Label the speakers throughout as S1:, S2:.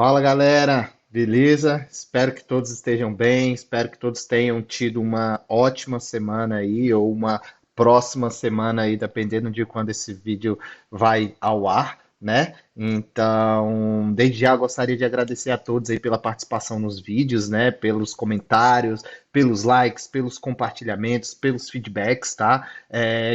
S1: Fala galera, beleza? Espero que todos estejam bem, espero que todos tenham tido uma ótima semana aí, ou uma próxima semana aí, dependendo de quando esse vídeo vai ao ar, né? Então, desde já gostaria de agradecer a todos aí pela participação nos vídeos, né? Pelos comentários, pelos likes, pelos compartilhamentos, pelos feedbacks, tá?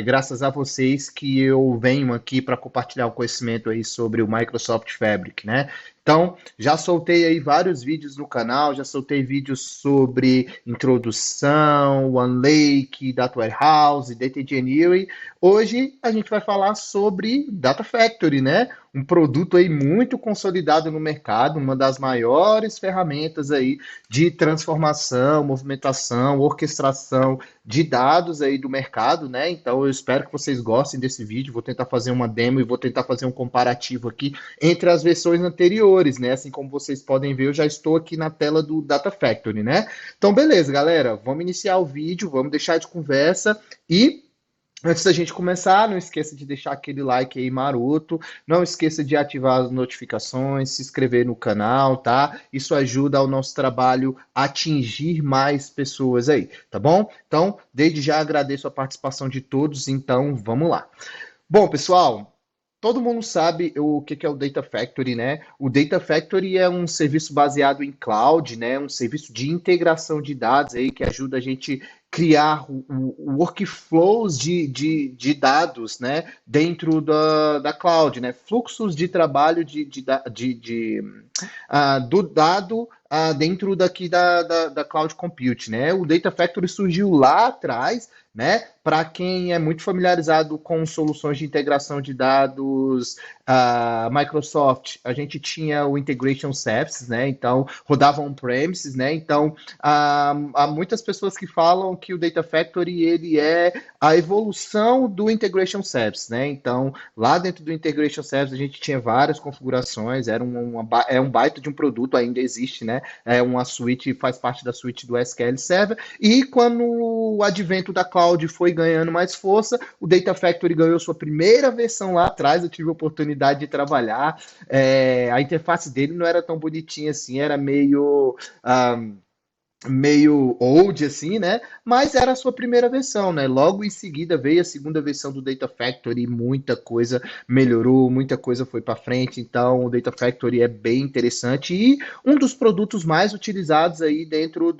S1: Graças a vocês que eu venho aqui para compartilhar o conhecimento aí sobre o Microsoft Fabric, né? Então, já soltei aí vários vídeos no canal, já soltei vídeos sobre introdução, OneLake, Data Warehouse, Data Engineering. Hoje a gente vai falar sobre Data Factory, né? Um produto aí muito consolidado no mercado, uma das maiores ferramentas aí de transformação, movimentação, orquestração de dados aí do mercado, né? Então eu espero que vocês gostem desse vídeo. Vou tentar fazer uma demo e vou tentar fazer um comparativo aqui entre as versões anteriores, né? Assim como vocês podem ver, eu já estou aqui na tela do Data Factory, né? Então, beleza, galera, vamos iniciar o vídeo, vamos deixar de conversa e antes da gente começar, não esqueça de deixar aquele like aí maroto, não esqueça de ativar as notificações, se inscrever no canal, tá? Isso ajuda ao nosso trabalho a atingir mais pessoas aí, tá bom? Então, desde já agradeço a participação de todos, então vamos lá. Bom, pessoal, todo mundo sabe o que é o Data Factory, né? O Data Factory é um serviço baseado em cloud, né? Um serviço de integração de dados aí que ajuda a gente criar o workflows de dados, né? Dentro da cloud, né? Fluxos de trabalho do dado dentro daqui da Cloud Compute, né? O Data Factory surgiu lá atrás, né? Para quem é muito familiarizado com soluções de integração de dados, Microsoft, a gente tinha o Integration Services, né? Então, rodava on-premises, né? Então, há muitas pessoas que falam que o Data Factory, ele é a evolução do Integration Services, né? Então, lá dentro do Integration Services, a gente tinha várias configurações, é um baita de um produto, ainda existe, né? É uma suíte, faz parte da suíte do SQL Server, e quando o advento da cloud foi ganhando mais força, o Data Factory ganhou sua primeira versão lá atrás, eu tive a oportunidade de trabalhar, a interface dele não era tão bonitinha assim, era meio old assim, né? Mas era a sua primeira versão, né? Logo em seguida veio a segunda versão do Data Factory, muita coisa melhorou, muita coisa foi para frente. Então, o Data Factory é bem interessante e um dos produtos mais utilizados aí dentro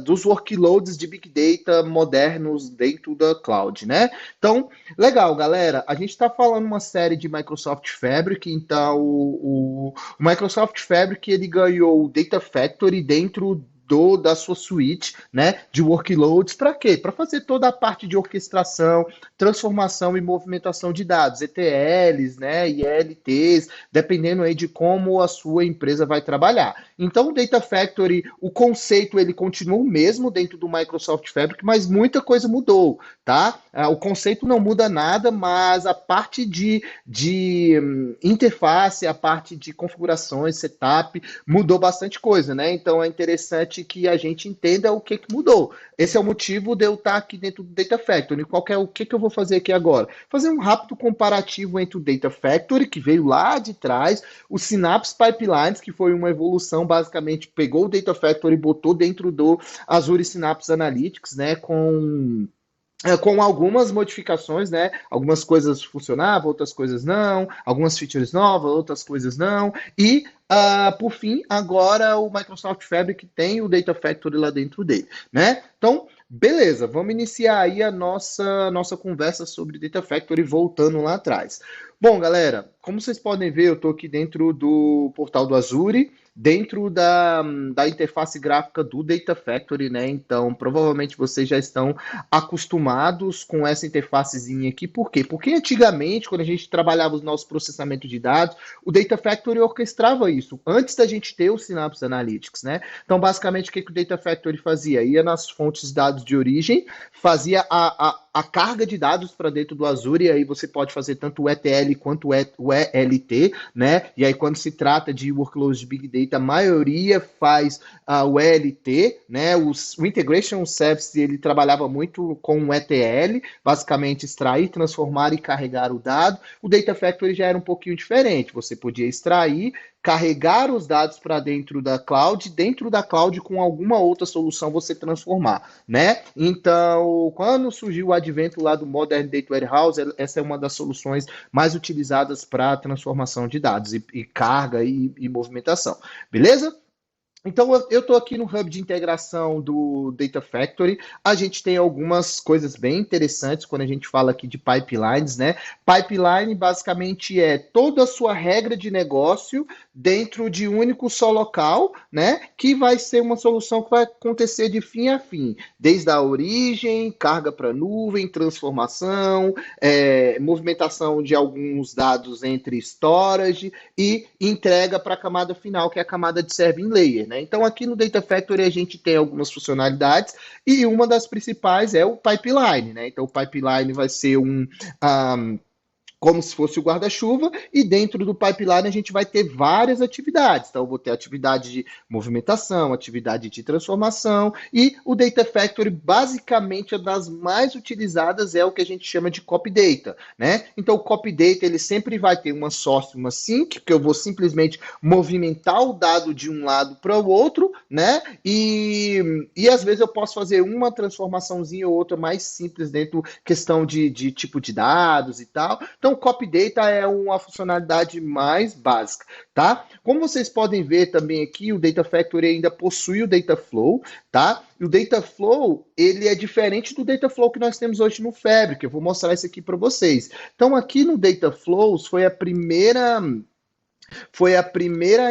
S1: dos workloads de Big Data modernos dentro da cloud, né? Então, legal, galera. A gente está falando uma série de Microsoft Fabric, então o Microsoft Fabric ele ganhou o Data Factory dentro da sua suite, né, de workloads, para quê? Para fazer toda a parte de orquestração, transformação e movimentação de dados, ETLs, né, e ELTs, dependendo aí de como a sua empresa vai trabalhar. Então, o Data Factory, o conceito ele continua o mesmo dentro do Microsoft Fabric, mas muita coisa mudou, tá? O conceito não muda nada, mas a parte de interface, a parte de configurações, setup, mudou bastante coisa, né? Então é interessante que a gente entenda o que mudou. Esse é o motivo de eu estar aqui dentro do Data Factory. O que eu vou fazer aqui agora? Fazer um rápido comparativo entre o Data Factory, que veio lá de trás, o Synapse Pipelines, que foi uma evolução, basicamente pegou o Data Factory e botou dentro do Azure Synapse Analytics, né? Com algumas modificações, né? Algumas coisas funcionavam, outras coisas não, algumas features novas, outras coisas não. E, por fim, agora o Microsoft Fabric tem o Data Factory lá dentro dele, né? Então, beleza, vamos iniciar aí a nossa conversa sobre Data Factory voltando lá atrás. Bom, galera, como vocês podem ver, eu estou aqui dentro do portal do Azure, dentro da interface gráfica do Data Factory, né? Então, provavelmente vocês já estão acostumados com essa interfacezinha aqui. Por quê? Porque antigamente, quando a gente trabalhava o nosso processamento de dados, o Data Factory orquestrava isso, antes da gente ter o Synapse Analytics, né? Então, basicamente, o que o Data Factory fazia? Ia nas fontes de dados de origem, fazia a a carga de dados para dentro do Azure, e aí você pode fazer tanto o ETL quanto o ELT, né? E aí quando se trata de workloads de Big Data, a maioria faz o ELT, né? O Integration Service, ele trabalhava muito com o ETL, basicamente extrair, transformar e carregar o dado. O Data Factory já era um pouquinho diferente, você podia extrair, carregar os dados para dentro da cloud com alguma outra solução você transformar, né? Então, quando surgiu o advento lá do Modern Data Warehouse, essa é uma das soluções mais utilizadas para transformação de dados e carga e movimentação, beleza? Então, eu estou aqui no hub de integração do Data Factory. A gente tem algumas coisas bem interessantes quando a gente fala aqui de pipelines, né? Pipeline basicamente é toda a sua regra de negócio dentro de um único só local, né? Que vai ser uma solução que vai acontecer de fim a fim, desde a origem, carga para nuvem, transformação, movimentação de alguns dados entre storage e entrega para a camada final, que é a camada de serving layer, né? Então, aqui no Data Factory a gente tem algumas funcionalidades e uma das principais é o pipeline, né? Então, o pipeline vai ser como se fosse o guarda-chuva, e dentro do pipeline a gente vai ter várias atividades. Então, eu vou ter atividade de movimentação, atividade de transformação, e o Data Factory, basicamente, é das mais utilizadas, é o que a gente chama de Copy Data, né? Então, o Copy Data, ele sempre vai ter uma source, uma sink, que eu vou simplesmente movimentar o dado de um lado para o outro, né? E às vezes eu posso fazer uma transformaçãozinha ou outra mais simples dentro questão de tipo de dados e tal. Então, Copy Data é uma funcionalidade mais básica, tá? Como vocês podem ver também aqui, o Data Factory ainda possui o Data Flow, tá? E o Data Flow, ele é diferente do Data Flow que nós temos hoje no Fabric. Eu vou mostrar isso aqui para vocês. Então, aqui no Data Flows foi a primeira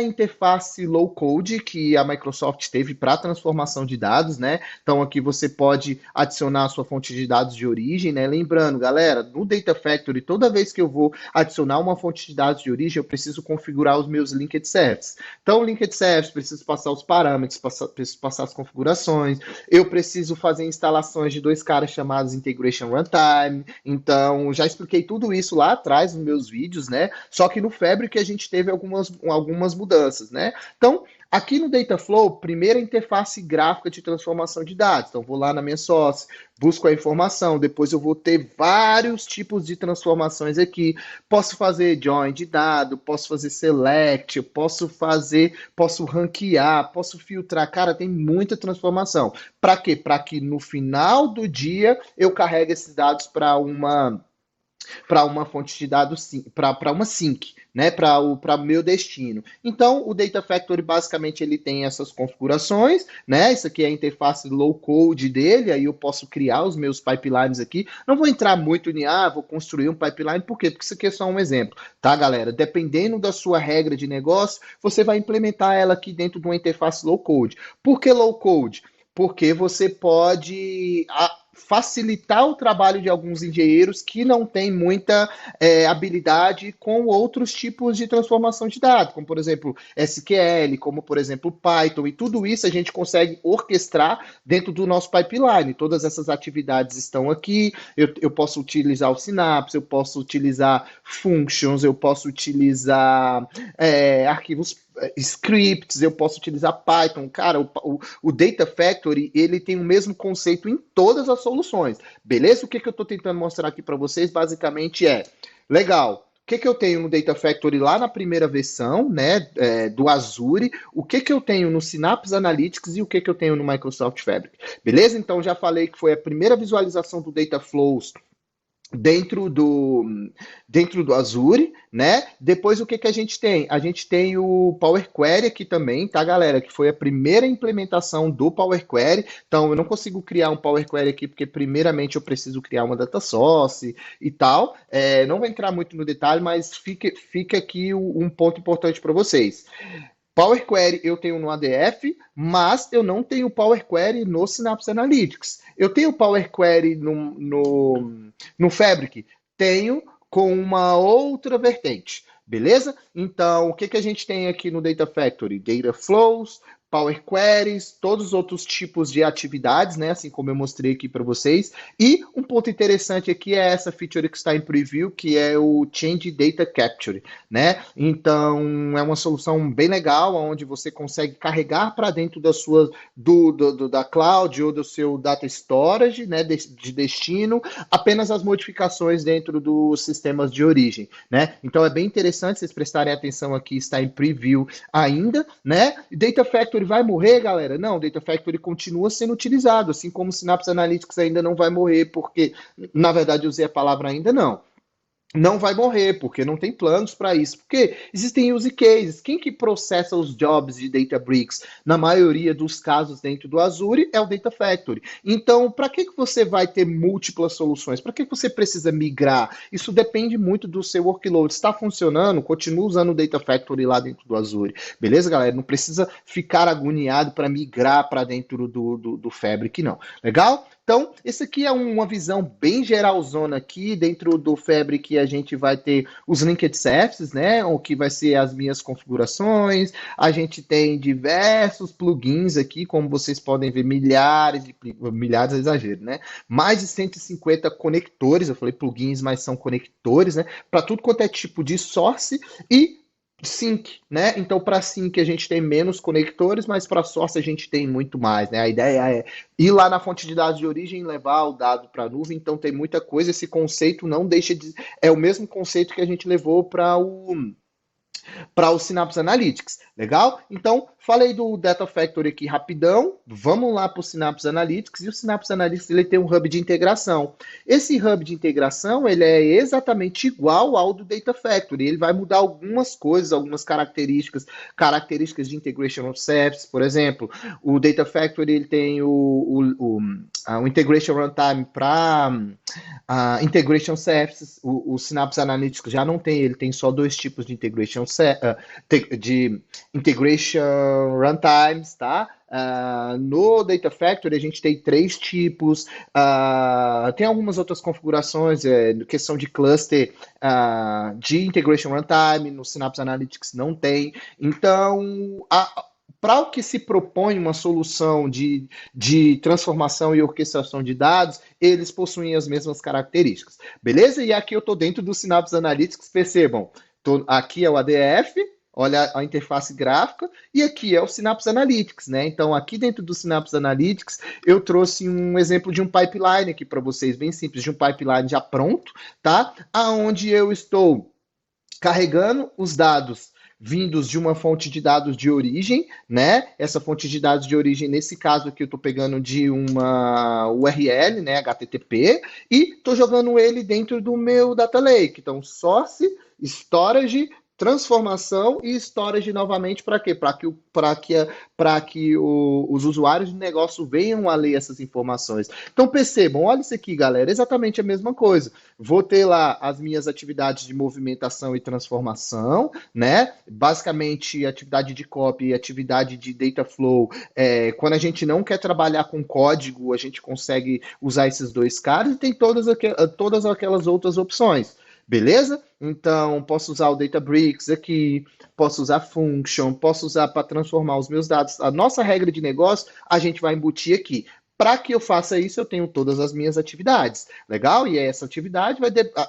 S1: interface low code que a Microsoft teve para transformação de dados, né? Então aqui você pode adicionar a sua fonte de dados de origem, né? Lembrando, galera, no Data Factory, toda vez que eu vou adicionar uma fonte de dados de origem, eu preciso configurar os meus linked services. Então, linked service, preciso passar os parâmetros, preciso passar as configurações, eu preciso fazer instalações de dois caras chamados Integration Runtime. Então, já expliquei tudo isso lá atrás nos meus vídeos, né? Só que no Fabric a gente teve algumas mudanças, né? Então, aqui no Dataflow, primeira interface gráfica de transformação de dados. Então, vou lá na minha source, busco a informação, depois eu vou ter vários tipos de transformações aqui. Posso fazer join de dado, posso fazer select, posso ranquear, posso filtrar. Cara, tem muita transformação. Para quê? Para que no final do dia eu carregue esses dados para uma fonte de dados, para uma sync, né, para o meu destino. Então, o Data Factory, basicamente, ele tem essas configurações, né, isso aqui é a interface low code dele, aí eu posso criar os meus pipelines aqui. Não vou entrar muito em, vou construir um pipeline, por quê? Porque isso aqui é só um exemplo, tá, galera? Dependendo da sua regra de negócio, você vai implementar ela aqui dentro de uma interface low code. Por que low code? Porque você pode facilitar o trabalho de alguns engenheiros que não têm muita habilidade com outros tipos de transformação de dados, como, por exemplo, SQL, como, por exemplo, Python, e tudo isso a gente consegue orquestrar dentro do nosso pipeline. Todas essas atividades estão aqui, eu posso utilizar o Synapse, eu posso utilizar functions, eu posso utilizar arquivos scripts, eu posso utilizar Python. Cara, o Data Factory, ele tem o mesmo conceito em todas as soluções. Beleza? O que eu estou tentando mostrar aqui para vocês, basicamente legal, o que eu tenho no Data Factory lá na primeira versão, né, do Azure, o que eu tenho no Synapse Analytics e o que eu tenho no Microsoft Fabric. Beleza? Então, já falei que foi a primeira visualização do Data Flows dentro do Azure, né? Depois o que a gente tem? A gente tem o Power Query aqui também, tá, galera? Que foi a primeira implementação do Power Query. Então, eu não consigo criar um Power Query aqui, porque primeiramente eu preciso criar uma data source e tal. Não vou entrar muito no detalhe, mas fica aqui um ponto importante para vocês. Power Query eu tenho no ADF, mas eu não tenho Power Query no Synapse Analytics. Eu tenho Power Query no Fabric? Tenho, com uma outra vertente. Beleza? Então, o que a gente tem aqui no Data Factory? Data Flows, Power Queries, todos os outros tipos de atividades, né? Assim como eu mostrei aqui para vocês. E um ponto interessante aqui é essa feature que está em preview, que é o Change Data Capture, né? Então é uma solução bem legal, onde você consegue carregar para dentro da sua da cloud ou do seu data storage, né? De destino, apenas as modificações dentro dos sistemas de origem, né? Então é bem interessante vocês prestarem atenção aqui, está em preview ainda, né? Data Factory vai morrer, galera? Não, Data Factory continua sendo utilizado, assim como Synapse Analytics ainda não vai morrer, porque, na verdade, eu usei a palavra ainda não. Não vai morrer, porque não tem planos para isso. Porque existem use cases. Quem que processa os jobs de Databricks? Na maioria dos casos dentro do Azure é o Data Factory. Então, para que você vai ter múltiplas soluções? Para que você precisa migrar? Isso depende muito do seu workload. Está funcionando? Continua usando o Data Factory lá dentro do Azure. Beleza, galera? Não precisa ficar agoniado para migrar para dentro do Fabric, não. Legal? Então, esse aqui é uma visão bem geralzona aqui. Dentro do Fabric a gente vai ter os linked services, né? O que vai ser as minhas configurações. A gente tem diversos plugins aqui, como vocês podem ver, milhares é exagero, né? Mais de 150 conectores. Eu falei plugins, mas são conectores, né? Para tudo quanto é tipo de source e sync, né? Então, para sync a gente tem menos conectores, mas para source a gente tem muito mais, né? A ideia é ir lá na fonte de dados de origem e levar o dado para a nuvem, então tem muita coisa. Esse conceito não deixa de. É o mesmo conceito que a gente levou para o Synapse Analytics, legal? Então, falei do Data Factory aqui rapidão, vamos lá para o Synapse Analytics, e o Synapse Analytics ele tem um hub de integração. Esse hub de integração, ele é exatamente igual ao do Data Factory, ele vai mudar algumas coisas, algumas características de Integration of Services, por exemplo, o Data Factory ele tem o Integration Runtime para Integration Services, o Synapse Analytics já não tem, ele tem só dois tipos de Integration Runtimes, tá? No Data Factory a gente tem 3 tipos, tem algumas outras configurações, questão de cluster de Integration Runtime, no Synapse Analytics não tem. Então, para o que se propõe uma solução de transformação e orquestração de dados, eles possuem as mesmas características. Beleza? E aqui eu estou dentro do Synapse Analytics, percebam, aqui é o ADF, olha a interface gráfica, e aqui é o Synapse Analytics, né? Então, aqui dentro do Synapse Analytics, eu trouxe um exemplo de um pipeline aqui para vocês, bem simples, de um pipeline já pronto, tá? Aonde eu estou carregando os dados vindos de uma fonte de dados de origem, né? Essa fonte de dados de origem, nesse caso aqui, eu estou pegando de uma URL, né? HTTP, e estou jogando ele dentro do meu Data Lake. Então, source, storage, transformação e storage novamente para quê? Para que os usuários de negócio venham a ler essas informações. Então percebam, olha isso aqui, galera, exatamente a mesma coisa. Vou ter lá as minhas atividades de movimentação e transformação, né? Basicamente, atividade de copy e atividade de data flow. Quando a gente não quer trabalhar com código, a gente consegue usar esses dois caras e tem todas aquelas outras opções. Beleza? Então, posso usar o Databricks aqui, posso usar Function, posso usar para transformar os meus dados. A nossa regra de negócio, a gente vai embutir aqui. Para que eu faça isso, eu tenho todas as minhas atividades. Legal? E essa atividade,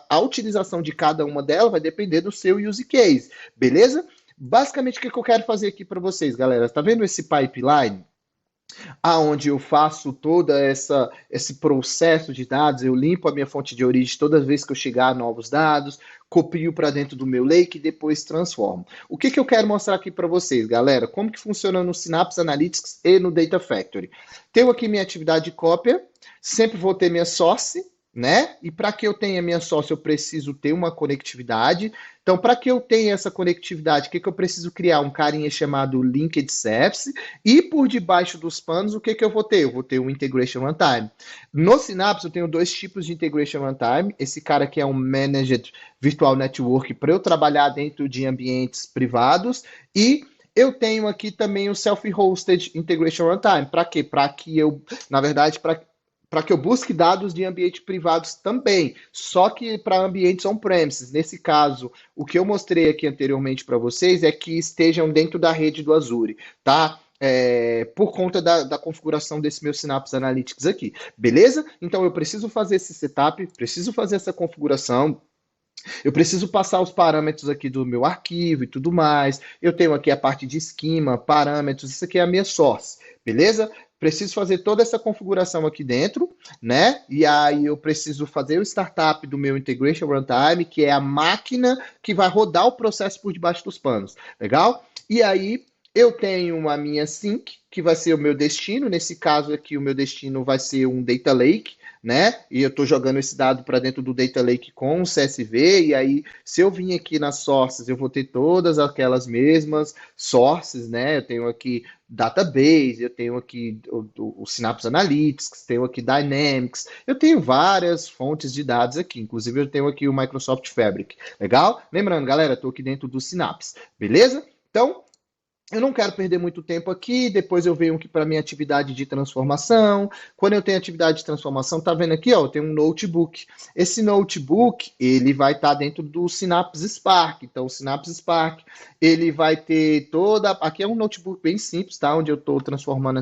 S1: a utilização de cada uma delas vai depender do seu use case. Beleza? Basicamente, o que eu quero fazer aqui para vocês, galera? Tá vendo esse pipeline? Aonde eu faço esse processo de dados, eu limpo a minha fonte de origem toda vez que eu chegar a novos dados, copio para dentro do meu lake e depois transformo. O que eu quero mostrar aqui para vocês, galera? Como que funciona no Synapse Analytics e no Data Factory. Tenho aqui minha atividade de cópia, sempre vou ter minha source, né? E para que eu tenha minha source, eu preciso ter uma conectividade. Então, para que eu tenha essa conectividade, o que eu preciso criar? Um carinha chamado Linked Service. E por debaixo dos panos, o que eu vou ter? Eu vou ter um Integration Runtime. No Synapse, eu tenho 2 tipos de Integration Runtime. Esse cara aqui é um Managed Virtual Network para eu trabalhar dentro de ambientes privados. E eu tenho aqui também o Self-Hosted Integration Runtime. Para quê? Para que eu, na verdade, para que eu busque dados de ambientes privados também, só que para ambientes on-premises. Nesse caso, o que eu mostrei aqui anteriormente para vocês é que estejam dentro da rede do Azure, tá? por conta da configuração desse meu Synapse Analytics aqui, beleza? Então eu preciso fazer esse setup, preciso fazer essa configuração, eu preciso passar os parâmetros aqui do meu arquivo e tudo mais. Eu tenho aqui a parte de esquema, parâmetros, isso aqui é a minha source, beleza? Preciso fazer toda essa configuração aqui dentro, né? E aí eu preciso fazer o startup do meu Integration Runtime, que é a máquina que vai rodar o processo por debaixo dos panos, legal? E aí eu tenho a minha sync, que vai ser o meu destino. Nesse caso aqui, o meu destino vai ser um data lake, né? E eu estou jogando esse dado para dentro do data lake com o CSV. E aí, se eu vim aqui nas sources, eu vou ter todas aquelas mesmas sources, né? Eu tenho aqui database, eu tenho aqui o Synapse Analytics, tenho aqui Dynamics, eu tenho várias fontes de dados aqui, inclusive eu tenho aqui o Microsoft Fabric, legal? Lembrando, galera, estou aqui dentro do Synapse, beleza? Então, eu não quero perder muito tempo aqui, depois eu venho aqui para a minha atividade de transformação. Quando eu tenho atividade de transformação, tá vendo aqui, ó, eu tenho um notebook. Esse notebook, ele vai estar dentro do Synapse Spark. Então, o Synapse Spark, ele vai ter toda... Aqui é um notebook bem simples, tá? Onde eu estou transformando...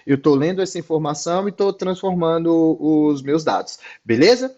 S1: eu estou lendo essa informação e estou transformando os meus dados. Beleza?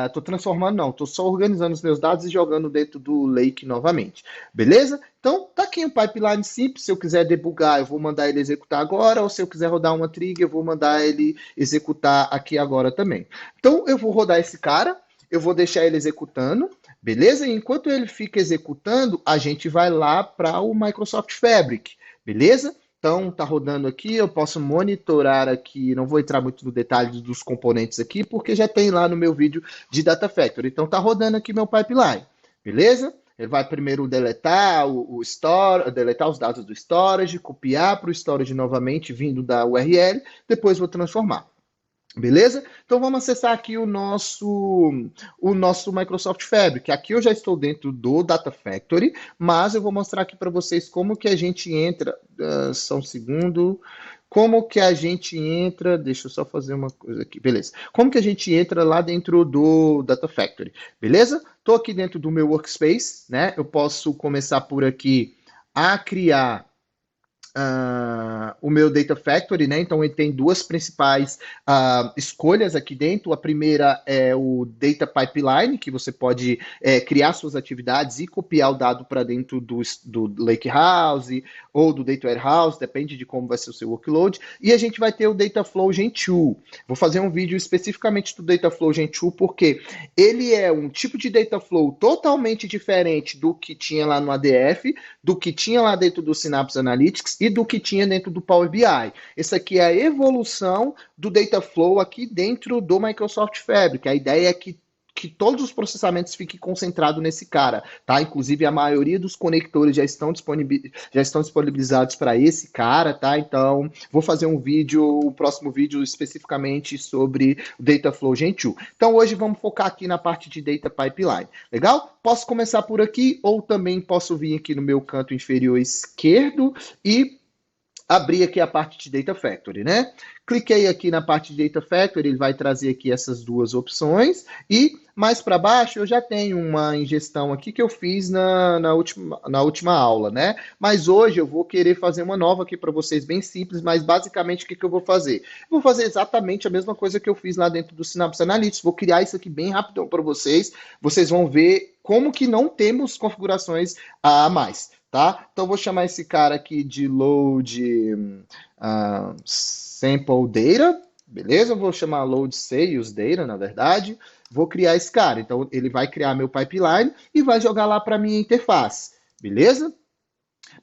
S1: Estou transformando, não, estou só organizando os meus dados e jogando dentro do Lake novamente. Beleza? Então, tá aqui um pipeline simples. Se eu quiser debugar, eu vou mandar ele executar agora, ou se eu quiser rodar uma trigger, eu vou mandar ele executar aqui agora também. Então, eu vou rodar esse cara, eu vou deixar ele executando, beleza? E enquanto ele fica executando, a gente vai lá para o Microsoft Fabric, beleza? Então, tá rodando aqui, eu posso monitorar aqui, não vou entrar muito no detalhe dos componentes aqui, porque já tem lá no meu vídeo de Data Factory. Então, tá rodando aqui meu pipeline, beleza? Ele vai primeiro deletar o store, deletar os dados do storage, copiar para o storage novamente, vindo da URL, depois vou transformar. Beleza? Então vamos acessar aqui o nosso Microsoft Fabric. Aqui eu já estou dentro do Data Factory, mas eu vou mostrar aqui para vocês como que a gente entra. Só um segundo. Como que a gente entra? Deixa eu só fazer uma coisa aqui. Beleza. Como que a gente entra lá dentro do Data Factory? Beleza? Estou aqui dentro do meu workspace, né? Eu posso começar por aqui a criar o meu Data Factory, né? Então ele tem duas principais escolhas aqui dentro. A primeira é o Data Pipeline, que você pode criar suas atividades e copiar o dado para dentro do Lakehouse ou do Data Warehouse, depende de como vai ser o seu workload. E a gente vai ter o Data Flow Gen 2. Vou fazer um vídeo especificamente do Data Flow Gen 2, porque ele é um tipo de Data Flow totalmente diferente do que tinha lá no ADF, do que tinha lá dentro do Synapse Analytics e do que tinha dentro do Power BI. Essa aqui é a evolução do Data Flow aqui dentro do Microsoft Fabric. A ideia é que todos os processamentos fiquem concentrados nesse cara, tá? Inclusive a maioria dos conectores já estão disponibilizados para esse cara, tá? Então vou fazer um próximo vídeo especificamente sobre o Data Flow Gen 2. Então hoje vamos focar aqui na parte de Data Pipeline, legal? Posso começar por aqui ou também posso vir aqui no meu canto inferior esquerdo e abrir aqui a parte de Data Factory, né? Cliquei aqui na parte de Data Factory, ele vai trazer aqui essas duas opções e mais para baixo eu já tenho uma ingestão aqui que eu fiz na última aula, né? Mas hoje eu vou querer fazer uma nova aqui para vocês, bem simples, mas basicamente o que eu vou fazer? Vou fazer exatamente a mesma coisa que eu fiz lá dentro do Synapse Analytics, vou criar isso aqui bem rapidão para vocês vão ver como que não temos configurações a mais. Tá? Então vou chamar esse cara aqui de load sample data, beleza? Eu vou chamar load sales data, na verdade. Vou criar esse cara. Então ele vai criar meu pipeline e vai jogar lá para minha interface, beleza?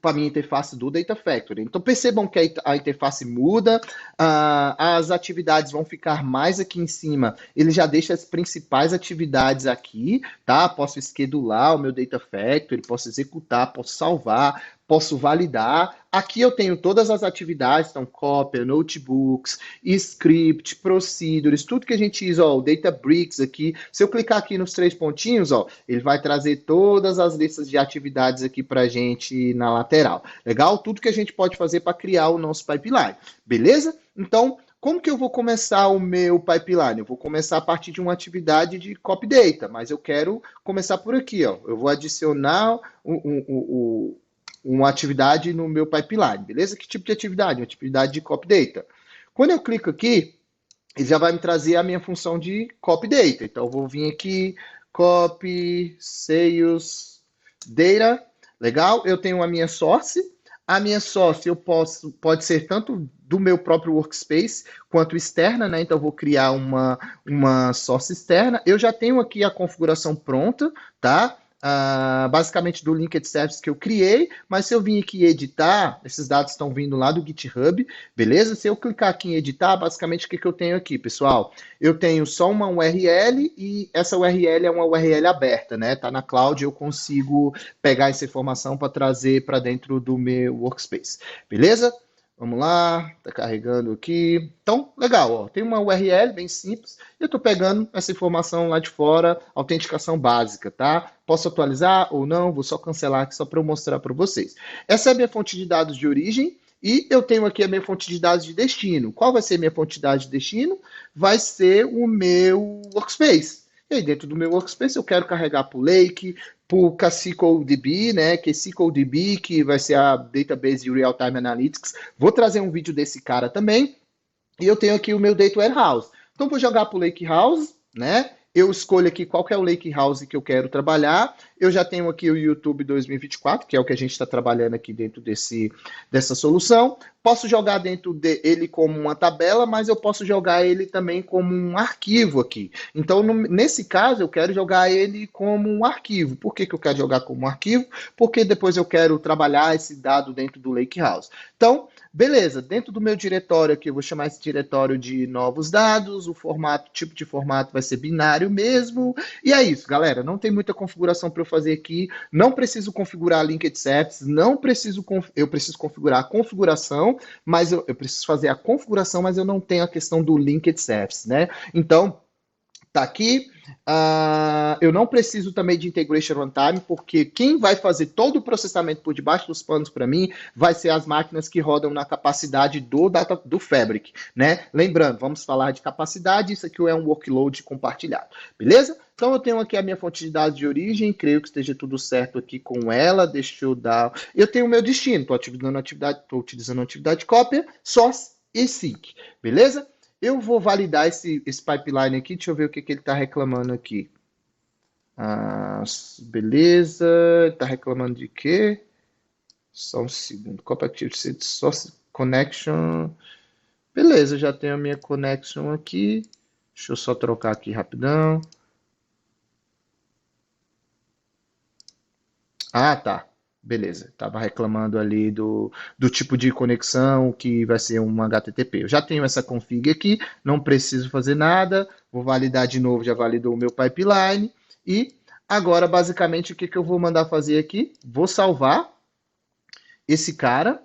S1: Para a minha interface do Data Factory. Então percebam que a interface muda, as atividades vão ficar mais aqui em cima. Ele já deixa as principais atividades aqui, tá? Posso schedular o meu Data Factory, posso executar, posso salvar, posso validar. Aqui eu tenho todas as atividades, então cópia, notebooks, script, procedures, tudo que a gente usa, ó, o Databricks aqui. Se eu clicar aqui nos três pontinhos, ó, ele vai trazer todas as listas de atividades aqui para a gente na lateral. Legal? Tudo que a gente pode fazer para criar o nosso pipeline. Beleza? Então, como que eu vou começar o meu pipeline? Eu vou começar a partir de uma atividade de copy data, mas eu quero começar por aqui, ó. Eu vou adicionar uma atividade no meu pipeline, beleza? Que tipo de atividade? Uma atividade de copy data. Quando eu clico aqui, ele já vai me trazer a minha função de copy data. Então, eu vou vir aqui, copy, sales, data, legal? Eu tenho a minha source. A minha source pode ser tanto do meu próprio workspace quanto externa, né? Então, eu vou criar uma source externa. Eu já tenho aqui a configuração pronta, tá? Basicamente do Linked Service que eu criei, mas se eu vim aqui editar, esses dados estão vindo lá do GitHub, beleza? Se eu clicar aqui em editar, basicamente o que eu tenho aqui, pessoal? Eu tenho só uma URL e essa URL é uma URL aberta, né? Tá na cloud, eu consigo pegar essa informação para trazer para dentro do meu workspace, beleza? Vamos lá, tá carregando aqui. Então, legal, ó. Tem uma URL bem simples. Eu estou pegando essa informação lá de fora, autenticação básica, tá? Posso atualizar ou não? Vou só cancelar aqui só para eu mostrar para vocês. Essa é a minha fonte de dados de origem e eu tenho aqui a minha fonte de dados de destino. Qual vai ser a minha fonte de dados de destino? Vai ser o meu workspace. E aí, dentro do meu workspace, eu quero carregar para o Lake, para o SQLDB, né, que é SQLDB, que vai ser a Database Real-Time Analytics. Vou trazer um vídeo desse cara também. E eu tenho aqui o meu Data Warehouse. Então, vou jogar para o Lake House, né? Eu escolho aqui qual que é o Lake House que eu quero trabalhar. Eu já tenho aqui o YouTube 2024, que é o que a gente está trabalhando aqui dentro dessa solução. Posso jogar dentro dele como uma tabela, mas eu posso jogar ele também como um arquivo aqui. Então, nesse caso, eu quero jogar ele como um arquivo. Por que eu quero jogar como um arquivo? Porque depois eu quero trabalhar esse dado dentro do Lake House. Então, beleza, dentro do meu diretório aqui, eu vou chamar esse diretório de novos dados, o formato, tipo de formato vai ser binário mesmo, e é isso, galera, não tem muita configuração para eu fazer aqui, não preciso configurar linked services, eu preciso configurar a configuração, mas eu preciso fazer a configuração, mas eu não tenho a questão do linked services, né? Então, tá aqui. Eu não preciso também de integration runtime, porque quem vai fazer todo o processamento por debaixo dos panos para mim vai ser as máquinas que rodam na capacidade do Fabric, né? Lembrando, vamos falar de capacidade, isso aqui é um workload compartilhado, beleza? Então eu tenho aqui a minha fonte de dados de origem, creio que esteja tudo certo aqui com ela, deixa eu dar... Eu tenho o meu destino, estou utilizando a atividade de cópia, source e sync, beleza? Eu vou validar esse pipeline aqui. Deixa eu ver o que ele está reclamando aqui. Beleza. Está reclamando de quê? Só um segundo. Copy Source Connection. Beleza, já tenho a minha connection aqui. Deixa eu só trocar aqui rapidão. Tá. Beleza, estava reclamando ali do tipo de conexão que vai ser um HTTP. Eu já tenho essa config aqui, não preciso fazer nada, vou validar de novo, já validou o meu pipeline. E agora, basicamente, o que eu vou mandar fazer aqui? Vou salvar esse cara.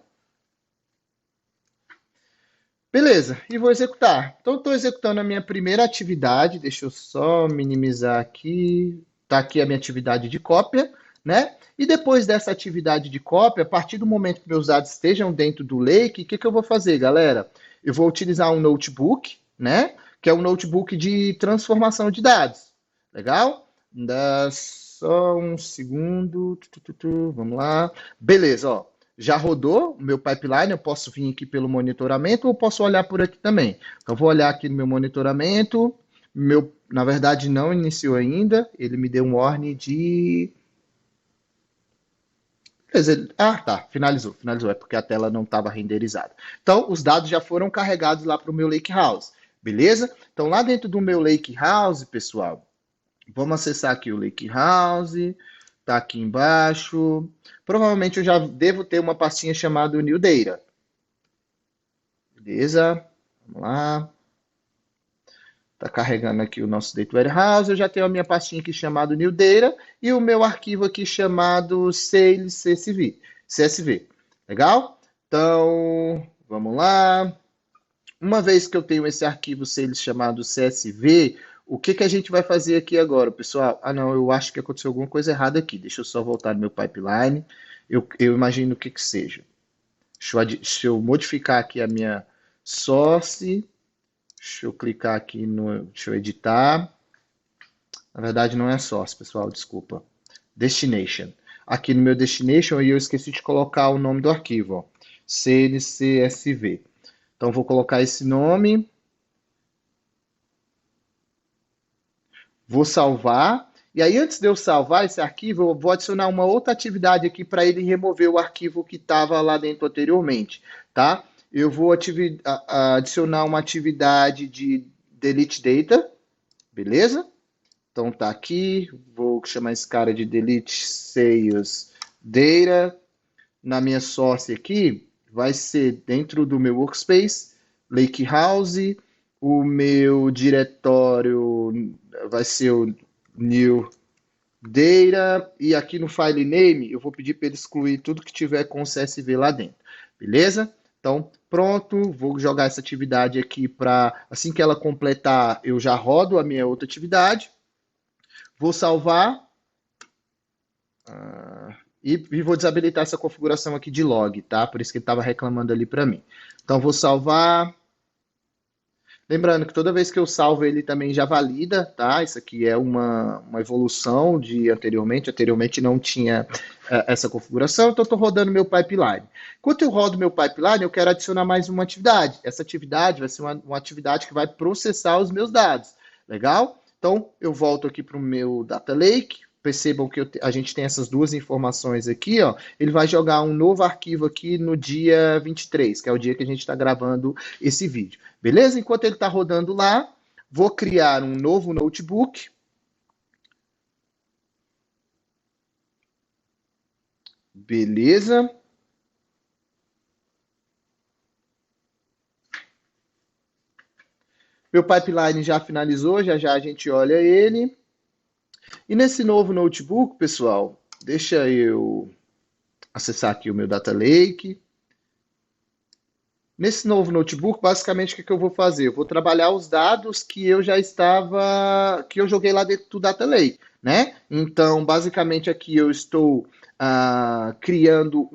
S1: Beleza, e vou executar. Então, estou executando a minha primeira atividade, deixa eu só minimizar aqui. Está aqui a minha atividade de cópia, né? E depois dessa atividade de cópia, a partir do momento que meus dados estejam dentro do Lake, o que eu vou fazer, galera? Eu vou utilizar um notebook, né? Que é um notebook de transformação de dados. Legal? Dá só um segundo. Vamos lá. Beleza, ó. Já rodou o meu pipeline, eu posso vir aqui pelo monitoramento ou posso olhar por aqui também. Então, vou olhar aqui no meu monitoramento. Na verdade, não iniciou ainda. Ele me deu um warning de... Tá, finalizou, é porque a tela não estava renderizada. Então, os dados já foram carregados lá para o meu Lakehouse, beleza? Então, lá dentro do meu Lakehouse, pessoal, vamos acessar aqui o Lakehouse, tá aqui embaixo. Provavelmente eu já devo ter uma pastinha chamada New Data. Beleza? Vamos lá. Está carregando aqui o nosso Data Warehouse. Eu já tenho a minha pastinha aqui chamada New Data e o meu arquivo aqui chamado Sales CSV. Legal? Então, vamos lá. Uma vez que eu tenho esse arquivo Sales chamado CSV, o que a gente vai fazer aqui agora, pessoal? Não, eu acho que aconteceu alguma coisa errada aqui. Deixa eu só voltar no meu pipeline. Eu imagino o que seja. Deixa eu modificar aqui a minha source. Deixa eu clicar aqui no... Deixa eu editar. Na verdade, não é source, pessoal, desculpa. Destination. aqui no meu destination e eu esqueci de colocar o nome do arquivo, ó, CNCSV. Então, vou colocar esse nome, vou salvar. E aí, antes de eu salvar esse arquivo, eu vou adicionar uma outra atividade aqui para ele remover o arquivo que estava lá dentro anteriormente, tá? Eu vou adicionar uma atividade de delete data, beleza? Então tá aqui, vou chamar esse cara de delete sales data. Na minha source aqui, vai ser dentro do meu workspace, Lakehouse, o meu diretório vai ser o new data, e aqui no file name eu vou pedir para ele excluir tudo que tiver com CSV lá dentro, beleza? Então, pronto, vou jogar essa atividade aqui para, assim que ela completar, eu já rodo a minha outra atividade, vou salvar, e vou desabilitar essa configuração aqui de log, tá? Por isso que ele estava reclamando ali para mim. Então, vou salvar. Lembrando que toda vez que eu salvo, ele também já valida, tá? Isso aqui é uma evolução de anteriormente. Anteriormente não tinha essa configuração, então estou rodando meu pipeline. Enquanto eu rodo meu pipeline, eu quero adicionar mais uma atividade. Essa atividade vai ser uma atividade que vai processar os meus dados. Legal? Então, eu volto aqui para o meu Data Lake. Percebam que a gente tem essas duas informações aqui, ó. Ele vai jogar um novo arquivo aqui no dia 23, que é o dia que a gente está gravando esse vídeo. Beleza? Enquanto ele está rodando lá, vou criar um novo notebook. Beleza? Meu pipeline já finalizou, já já a gente olha ele. E nesse novo notebook, pessoal, deixa eu acessar aqui o meu Data Lake. Nesse novo notebook, basicamente, o que eu vou fazer? Eu vou trabalhar os dados que eu que eu joguei lá dentro do Data Lake, né? Então, basicamente, aqui eu estou criando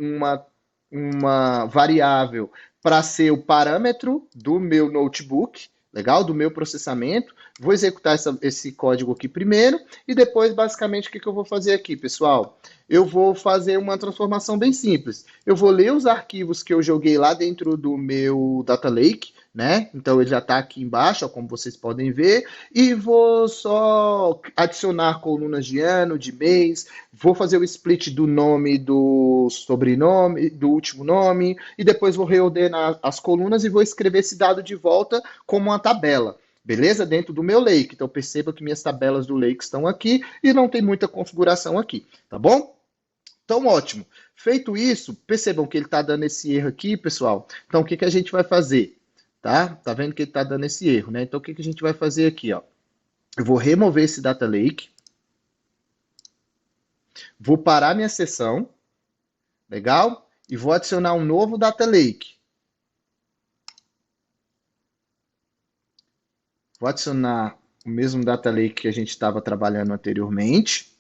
S1: uma variável para ser o parâmetro do meu notebook, legal? Do meu processamento. Vou executar esse código aqui primeiro e depois, basicamente, o que eu vou fazer aqui, pessoal? Eu vou fazer uma transformação bem simples. Eu vou ler os arquivos que eu joguei lá dentro do meu Data Lake, né? Então ele já está aqui embaixo, ó, como vocês podem ver, e vou só adicionar colunas de ano, de mês, vou fazer o split do nome, do sobrenome, do último nome, e depois vou reordenar as colunas e vou escrever esse dado de volta como uma tabela. Beleza? Dentro do meu Lake. Então perceba que minhas tabelas do Lake estão aqui e não tem muita configuração aqui, tá bom? Então, ótimo. Feito isso, percebam que ele está dando esse erro aqui, pessoal. Então, o que a gente vai fazer? Tá vendo que ele está dando esse erro, né? Então, o que a gente vai fazer aqui, ó? Eu vou remover esse Data Lake. Vou parar minha sessão. Legal? E vou adicionar um novo Data Lake. Vou adicionar o mesmo Data Lake que a gente estava trabalhando anteriormente,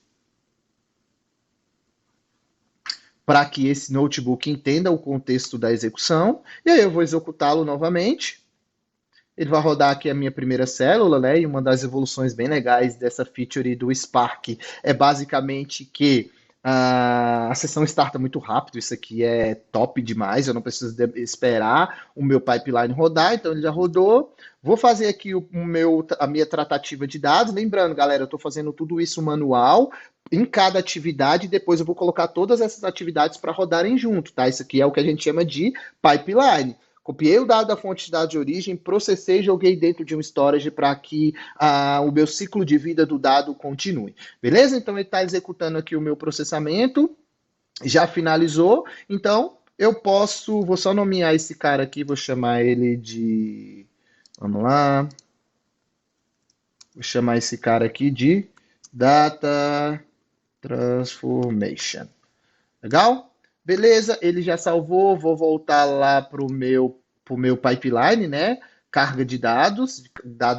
S1: para que esse notebook entenda o contexto da execução, e aí eu vou executá-lo novamente. Ele vai rodar aqui a minha primeira célula, né? E uma das evoluções bem legais dessa feature do Spark é basicamente que a sessão starta muito rápido. Isso aqui é top demais. Eu não preciso esperar o meu pipeline rodar, então ele já rodou. Vou fazer aqui a minha tratativa de dados. Lembrando, galera, eu estou fazendo tudo isso manual em cada atividade. Depois eu vou colocar todas essas atividades para rodarem junto, tá? Isso aqui é o que a gente chama de pipeline. Copiei o dado da fonte de dados de origem, processei e joguei dentro de um storage para que o meu ciclo de vida do dado continue. Beleza? Então ele está executando aqui o meu processamento, já finalizou. Então eu vou só nomear esse cara aqui, vou chamar ele de, vamos lá, vou chamar esse cara aqui de Data Transformation. Legal? Beleza, ele já salvou, vou voltar lá para o meu pipeline, né? Carga de dados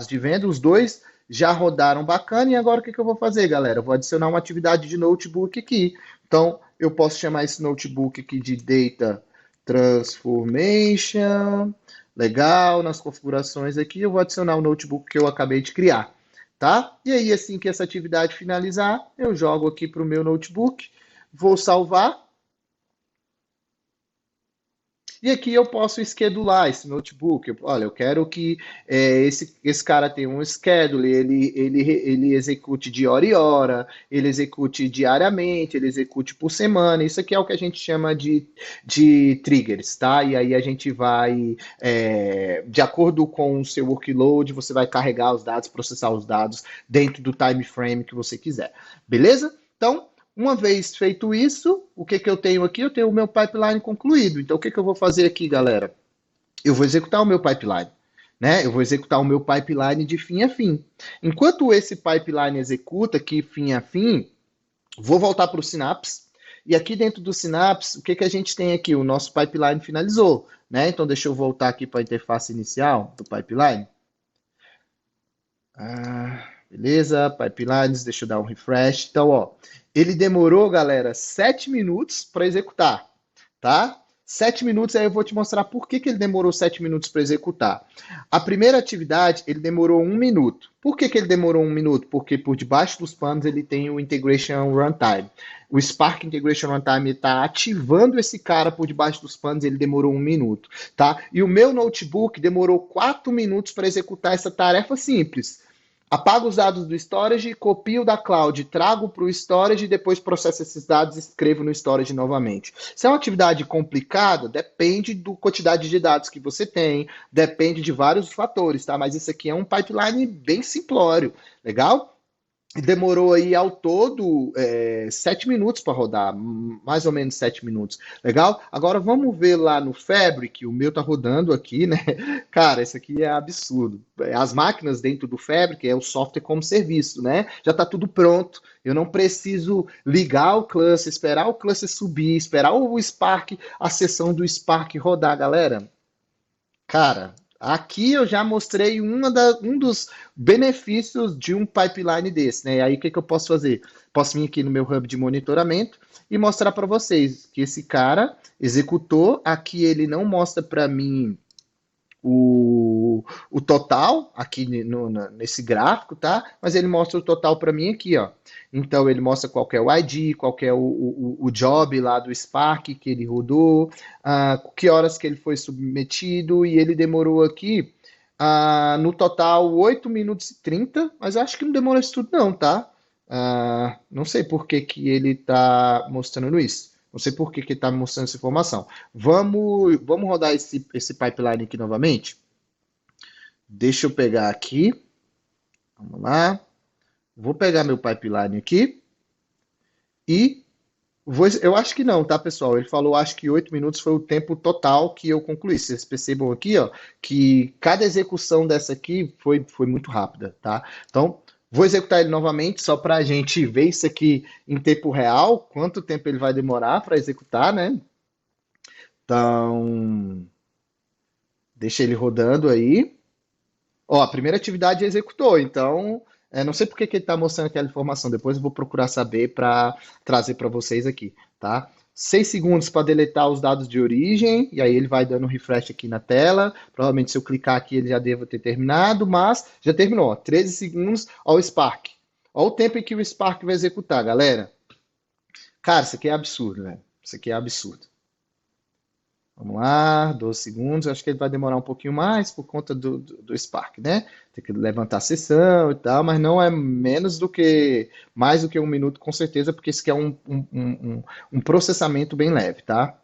S1: de venda, os dois já rodaram bacana, e agora o que eu vou fazer, galera? Eu vou adicionar uma atividade de notebook aqui. Então, eu posso chamar esse notebook aqui de Data Transformation. Legal, nas configurações aqui, eu vou adicionar o notebook que eu acabei de criar, tá? E aí, assim que essa atividade finalizar, eu jogo aqui para o meu notebook. vou salvar. E aqui eu posso schedular esse notebook. Olha, eu quero que esse cara tenha um schedule, ele execute de hora em hora, ele execute diariamente, ele execute por semana. Isso aqui é o que a gente chama de triggers, tá? E aí a gente vai, de acordo com o seu workload, você vai carregar os dados, processar os dados dentro do time frame que você quiser. Beleza? Então, uma vez feito isso, o que que eu tenho aqui? Eu tenho o meu pipeline concluído. Então, o que que eu vou fazer aqui, galera? Eu vou executar o meu pipeline, né? Eu vou executar o meu pipeline de fim a fim. Enquanto esse pipeline executa aqui fim a fim, vou voltar para o Synapse. E aqui dentro do Synapse, o que que a gente tem aqui? O nosso pipeline finalizou, né? Então, deixa eu voltar aqui para a interface inicial do pipeline. Beleza, pipelines, deixa eu dar um refresh. Então, ó, ele demorou, galera, 7 minutos para executar, tá? 7 minutos, aí eu vou te mostrar por que ele demorou 7 minutos para executar. A primeira atividade, ele demorou 1 minuto. Por que ele demorou 1 minuto? Porque por debaixo dos panos ele tem o Integration Runtime. O Spark Integration Runtime está ativando esse cara por debaixo dos panos, ele demorou 1 minuto, tá? E o meu notebook demorou 4 minutos para executar essa tarefa simples. Apago os dados do storage, copio da cloud, trago para o storage e depois processo esses dados e escrevo no storage novamente. Se é uma atividade complicada, depende da quantidade de dados que você tem, depende de vários fatores, tá? Mas isso aqui é um pipeline bem simplório, legal? Demorou aí ao todo 7 minutos para rodar, mais ou menos 7 minutos. Legal? Agora vamos ver lá no Fabric, o meu tá rodando aqui, né? Cara, isso aqui é absurdo. As máquinas dentro do Fabric é o software como serviço, né? Já tá tudo pronto. Eu não preciso ligar o cluster, esperar o cluster subir, esperar o Spark, a sessão do Spark rodar, galera. Cara, aqui eu já mostrei um dos benefícios de um pipeline desse, né? E aí o que que eu posso fazer? Posso vir aqui no meu hub de monitoramento e mostrar para vocês que esse cara executou. Aqui ele não mostra para mim o total aqui nesse gráfico, tá? Mas ele mostra o total para mim aqui, ó. Então ele mostra qual que é o ID, qual que é o job lá do Spark que ele rodou, que horas que ele foi submetido, e ele demorou aqui, no total, 8 minutos e 30, mas acho que não demorou isso tudo não, tá? Não sei por que que ele tá mostrando isso. Não sei por que que ele está mostrando essa informação. Vamos rodar esse pipeline aqui novamente? Deixa eu pegar aqui. Vamos lá. Vou pegar meu pipeline aqui. E eu acho que não, tá, pessoal? Ele falou, acho que 8 minutos foi o tempo total que eu concluí. Vocês percebam aqui, ó, que cada execução dessa aqui foi muito rápida, tá? Então, vou executar ele novamente, só para a gente ver isso aqui em tempo real, quanto tempo ele vai demorar para executar, né? Então, deixa ele rodando aí. Ó, a primeira atividade executou, então, não sei por que que ele está mostrando aquela informação, depois eu vou procurar saber para trazer para vocês aqui, tá? 6 segundos para deletar os dados de origem, e aí ele vai dando um refresh aqui na tela. Provavelmente se eu clicar aqui ele já deva ter terminado, mas já terminou, ó, 13 segundos ao Spark. Olha o tempo em que o Spark vai executar, galera. Cara, isso aqui é absurdo, velho. Isso aqui é absurdo. Vamos lá, 12 segundos. Acho que ele vai demorar um pouquinho mais por conta do Spark, né? Tem que levantar a sessão e tal, mas não é mais do que 1 minuto, com certeza, porque isso aqui é um processamento bem leve, tá?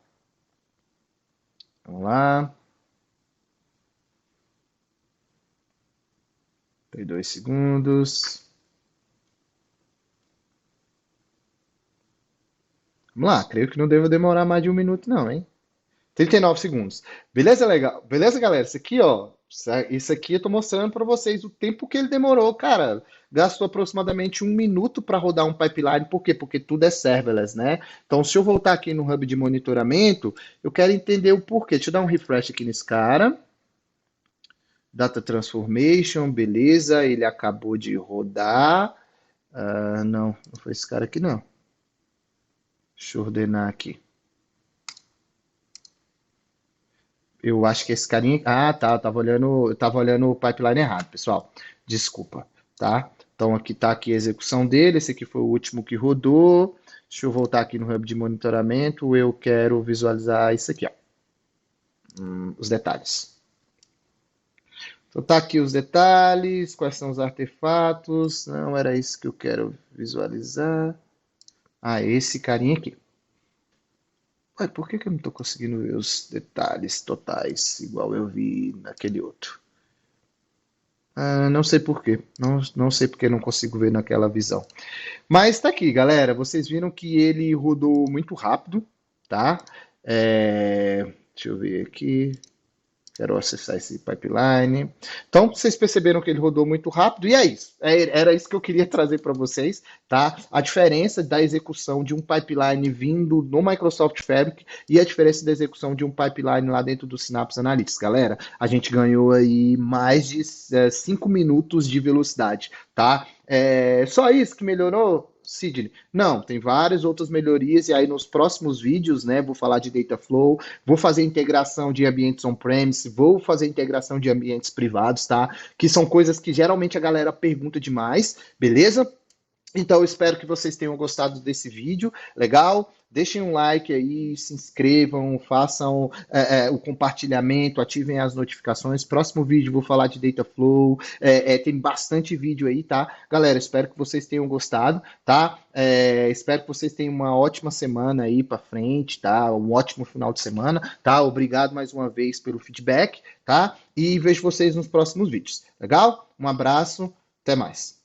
S1: Vamos lá. 32 segundos. Vamos lá, creio que não deva demorar mais de 1 minuto, não, hein? 39 segundos. Beleza, legal? Beleza, galera? Isso aqui, ó. Isso aqui eu tô mostrando para vocês o tempo que ele demorou, cara. Gastou aproximadamente 1 minuto para rodar um pipeline. Por quê? Porque tudo é serverless, né? Então, se eu voltar aqui no hub de monitoramento, eu quero entender o porquê. Deixa eu dar um refresh aqui nesse cara. Data Transformation, beleza. Ele acabou de rodar. Não foi esse cara aqui, não. Deixa eu ordenar aqui. Eu acho que esse carinha. Tá. Eu tava olhando o pipeline errado, pessoal. Desculpa, tá? Então aqui tá aqui a execução dele. Esse aqui foi o último que rodou. Deixa eu voltar aqui no hub de monitoramento. Eu quero visualizar isso aqui, ó, os detalhes. Então tá aqui os detalhes, quais são os artefatos. Não era isso que eu quero visualizar. Ah, esse carinha aqui. Ué, por que que eu não estou conseguindo ver os detalhes totais, igual eu vi naquele outro? Ah, não sei por quê. Não sei porque eu não consigo ver naquela visão. Mas tá aqui, galera. Vocês viram que ele rodou muito rápido, tá? Deixa eu ver aqui. Quero acessar esse pipeline. Então, vocês perceberam que ele rodou muito rápido, e é isso. Era isso que eu queria trazer para vocês, tá? A diferença da execução de um pipeline vindo no Microsoft Fabric e a diferença da execução de um pipeline lá dentro do Synapse Analytics. Galera, a gente ganhou aí mais de 5 minutos de velocidade, tá? Só isso que melhorou? Sidney? Não, tem várias outras melhorias, e aí nos próximos vídeos, né, vou falar de data flow, vou fazer integração de ambientes on-premise, vou fazer integração de ambientes privados, tá? Que são coisas que geralmente a galera pergunta demais, beleza? Então, eu espero que vocês tenham gostado desse vídeo, legal? Deixem um like aí, se inscrevam, façam o compartilhamento, ativem as notificações. Próximo vídeo vou falar de Dataflow, tem bastante vídeo aí, tá? Galera, espero que vocês tenham gostado, tá? Espero que vocês tenham uma ótima semana aí para frente, tá? Um ótimo final de semana, tá? Obrigado mais uma vez pelo feedback, tá? E vejo vocês nos próximos vídeos, legal? Um abraço, até mais.